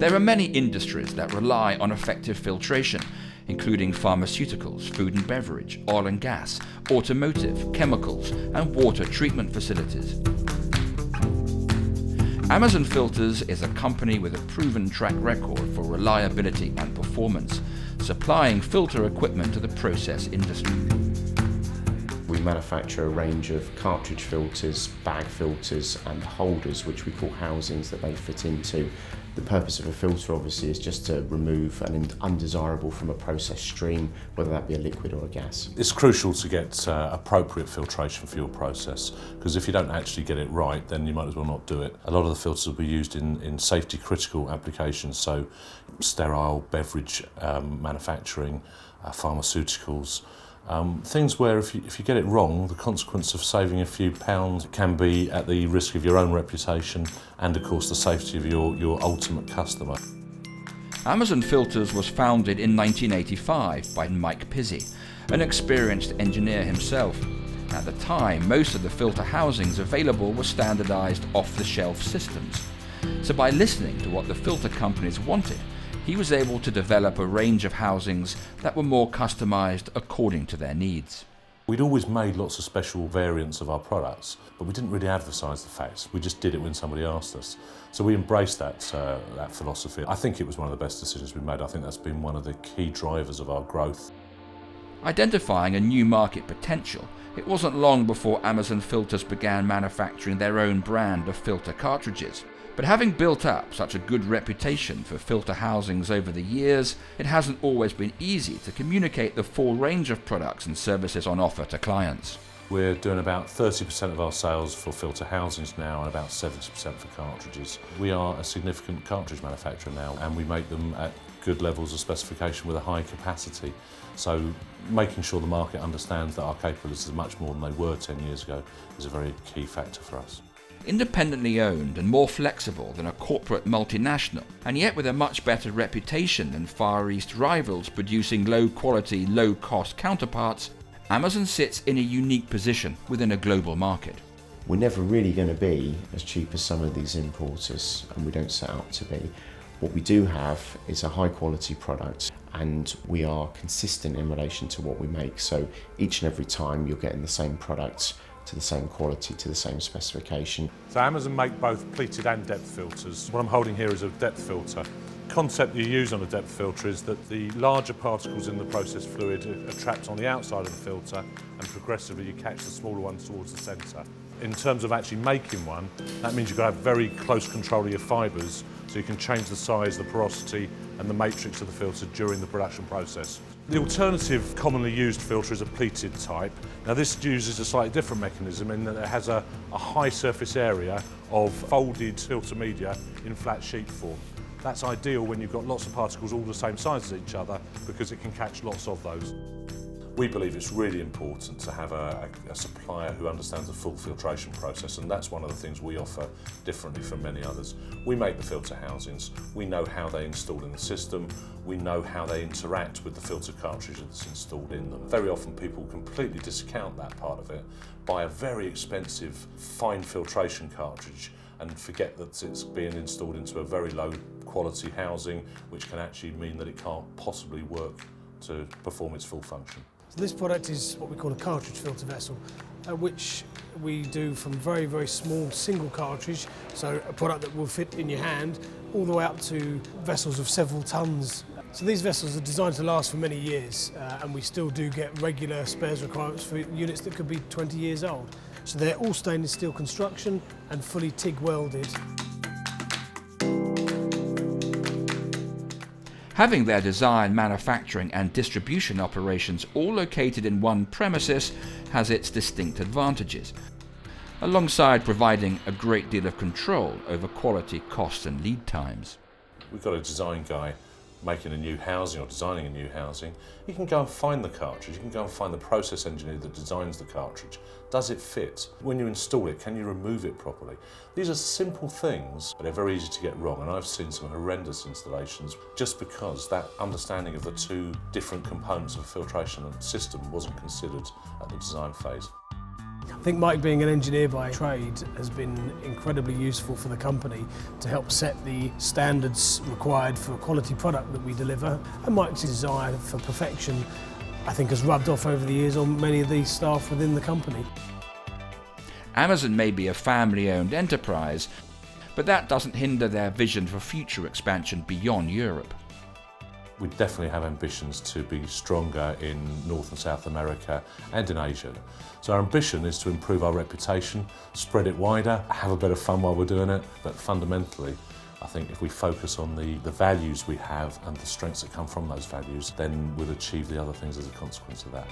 There are many industries that rely on effective filtration, including pharmaceuticals, food and beverage, oil and gas, automotive, chemicals, and water treatment facilities. Amazon Filters is a company with a proven track record for reliability and performance, supplying filter equipment to the process industry. We manufacture a range of cartridge filters, bag filters and holders, which we call housings, that they fit into. The purpose of a filter obviously is just to remove an undesirable from a process stream, whether that be a liquid or a gas. It's crucial to get appropriate filtration for your process, because if you don't actually get it right, then you might as well not do it. A lot of the filters will be used in safety critical applications, so sterile beverage manufacturing, pharmaceuticals. Things where if you get it wrong, the consequence of saving a few pounds can be at the risk of your own reputation and of course the safety of your ultimate customer. Amazon Filters was founded in 1985 by Mike Pizzey, an experienced engineer himself. At the time, most of the filter housings available were standardized off-the-shelf systems. So by listening to what the filter companies wanted, he was able to develop a range of housings that were more customized according to their needs. We'd always made lots of special variants of our products, but we didn't really advertise the fact. We just did it when somebody asked us. So we embraced that philosophy. I think it was one of the best decisions we made. I think that's been one of the key drivers of our growth. Identifying a new market potential, it wasn't long before Amazon Filters began manufacturing their own brand of filter cartridges. But having built up such a good reputation for filter housings over the years, it hasn't always been easy to communicate the full range of products and services on offer to clients. We're doing about 30% of our sales for filter housings now and about 70% for cartridges. We are a significant cartridge manufacturer now, and we make them at good levels of specification with a high capacity. So making sure the market understands that our capabilities are much more than they were 10 years ago is a very key factor for us. Independently owned and more flexible than a corporate multinational, and yet with a much better reputation than Far East rivals producing low-quality, low-cost counterparts, Amazon sits in a unique position within a global market. We're never really going to be as cheap as some of these importers, and we don't set out to be. What we do have is a high-quality product, and we are consistent in relation to what we make. So each and every time you're getting the same product, to the same quality, to the same specification. So Amazon make both pleated and depth filters. What I'm holding here is a depth filter. The concept you use on a depth filter is that the larger particles in the process fluid are trapped on the outside of the filter, and progressively you catch the smaller ones towards the centre. In terms of actually making one, that means you've got to have very close control of your fibres, so you can change the size, the porosity and the matrix of the filter during the production process. The alternative commonly used filter is a pleated type. Now this uses a slightly different mechanism in that it has a high surface area of folded filter media in flat sheet form. That's ideal when you've got lots of particles all the same size as each other, because it can catch lots of those. We believe it's really important to have a supplier who understands the full filtration process, and that's one of the things we offer differently from many others. We make the filter housings, we know how they install in the system, we know how they interact with the filter cartridge that's installed in them. Very often people completely discount that part of it, buy a very expensive fine filtration cartridge and forget that it's being installed into a very low quality housing, which can actually mean that it can't possibly work to perform its full function. So this product is what we call a cartridge filter vessel, which we do from very, very small single cartridge, so a product that will fit in your hand, all the way up to vessels of several tons. So these vessels are designed to last for many years, and we still do get regular spares requirements for units that could be 20 years old. So they're all stainless steel construction and fully TIG welded. Having their design, manufacturing and distribution operations all located in one premises has its distinct advantages, alongside providing a great deal of control over quality, cost and lead times. We've got a design guy making a new housing or designing a new housing. You can go and find the cartridge, you can go and find the process engineer that designs the cartridge. Does it fit? When you install it, can you remove it properly? These are simple things, but they're very easy to get wrong, and I've seen some horrendous installations just because that understanding of the two different components of a filtration system wasn't considered at the design phase. I think Mike, being an engineer by trade, has been incredibly useful for the company to help set the standards required for a quality product that we deliver. And Mike's desire for perfection, I think, has rubbed off over the years on many of the staff within the company. Amazon may be a family-owned enterprise, but that doesn't hinder their vision for future expansion beyond Europe. We definitely have ambitions to be stronger in North and South America and in Asia. So our ambition is to improve our reputation, spread it wider, have a bit of fun while we're doing it, but fundamentally, I think if we focus on the values we have and the strengths that come from those values, then we'll achieve the other things as a consequence of that.